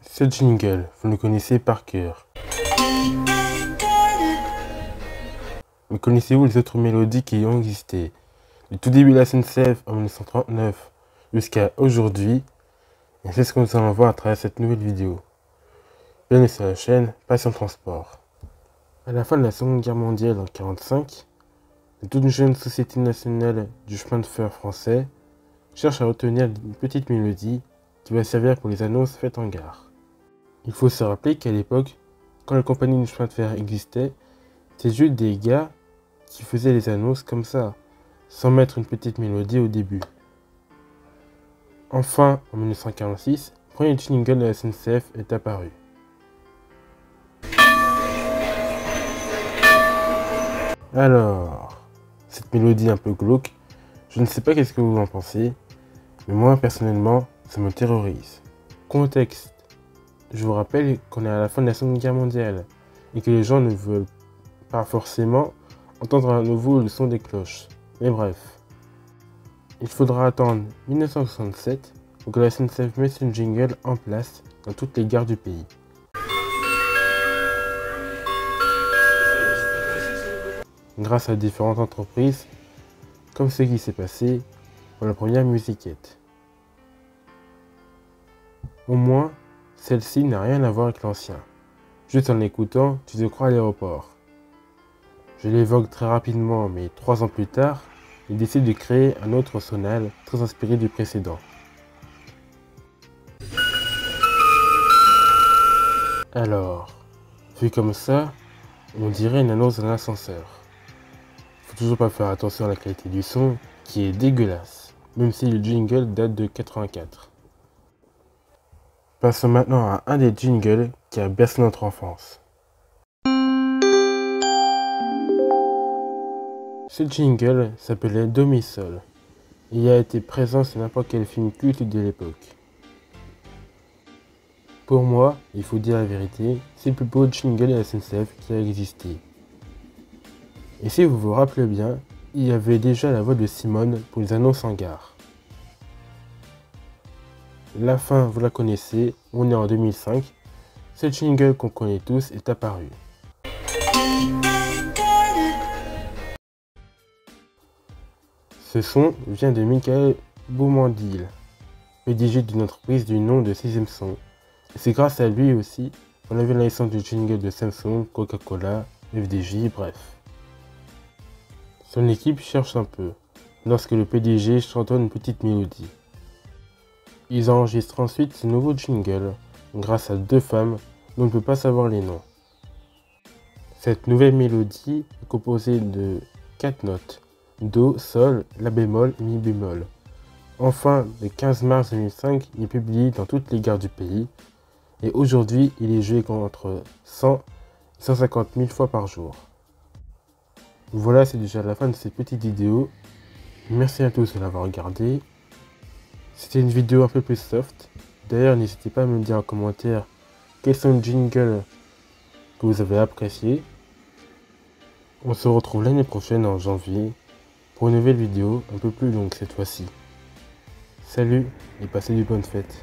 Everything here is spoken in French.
Ce jingle, vous le connaissez par cœur. Mais connaissez-vous les autres mélodies qui ont existé du tout début de la SNCF en 1939 jusqu'à aujourd'hui? Et c'est ce que nous allons voir à travers cette nouvelle vidéo. Bienvenue sur la chaîne Passion Transport. À la fin de la Seconde Guerre mondiale en 1945, toute une jeune société nationale du chemin de fer français cherche à retenir une petite mélodie qui va servir pour les annonces faites en gare. Il faut se rappeler qu'à l'époque, quand la compagnie du chemin de fer existait, c'était juste des gars qui faisaient les annonces comme ça, sans mettre une petite mélodie au début. Enfin, en 1946, le premier jingle de la SNCF est apparu. Alors, cette mélodie un peu glauque, je ne sais pas qu'est-ce que vous en pensez, mais moi personnellement, ça me terrorise. Contexte. Je vous rappelle qu'on est à la fin de la Seconde Guerre mondiale et que les gens ne veulent pas forcément entendre à nouveau le son des cloches. Mais bref, il faudra attendre 1967 pour que la SNCF mette une jingle en place dans toutes les gares du pays. Grâce à différentes entreprises, comme ce qui s'est passé pour la première musiquette. Au moins, celle-ci n'a rien à voir avec l'ancien. Juste en l'écoutant, tu te crois à l'aéroport. Je l'évoque très rapidement, mais 3 ans plus tard, il décide de créer un autre sonal très inspiré du précédent. Alors, vu comme ça, on dirait une annonce d'un ascenseur. Faut toujours pas faire attention à la qualité du son, qui est dégueulasse, même si le jingle date de 84. Passons maintenant à un des jingles qui a bercé notre enfance. Ce jingle s'appelait Do Mi Sol et il a été présent sur n'importe quel film culte de l'époque. Pour moi, il faut dire la vérité, c'est le plus beau jingle de la SNCF qui a existé. Et si vous vous rappelez bien, il y avait déjà la voix de Simone pour les annonces en gare. La fin, vous la connaissez, on est en 2005. Ce jingle qu'on connaît tous est apparu. Ce son vient de Michael Boumendil, PDG d'une entreprise du nom de 6ème Son. Et c'est grâce à lui aussi qu'on avait la licence du jingle de Samsung, Coca-Cola, FDJ, bref. Son équipe cherche un peu, lorsque le PDG chantonne une petite mélodie. Ils enregistrent ensuite ce nouveau jingle, grâce à 2 femmes dont on ne peut pas savoir les noms. Cette nouvelle mélodie est composée de 4 notes, Do, Sol, La bémol et Mi bémol. Enfin, le 15 mars 2005, il est publié dans toutes les gares du pays, et aujourd'hui, il est joué entre 100 et 150 000 fois par jour. Voilà, c'est déjà la fin de cette petite vidéo. Merci à tous de l'avoir regardé. C'était une vidéo un peu plus soft. D'ailleurs, n'hésitez pas à me dire en commentaire quels sont les jingles que vous avez appréciés. On se retrouve l'année prochaine en janvier pour une nouvelle vidéo un peu plus longue cette fois-ci. Salut et passez de bonnes fêtes.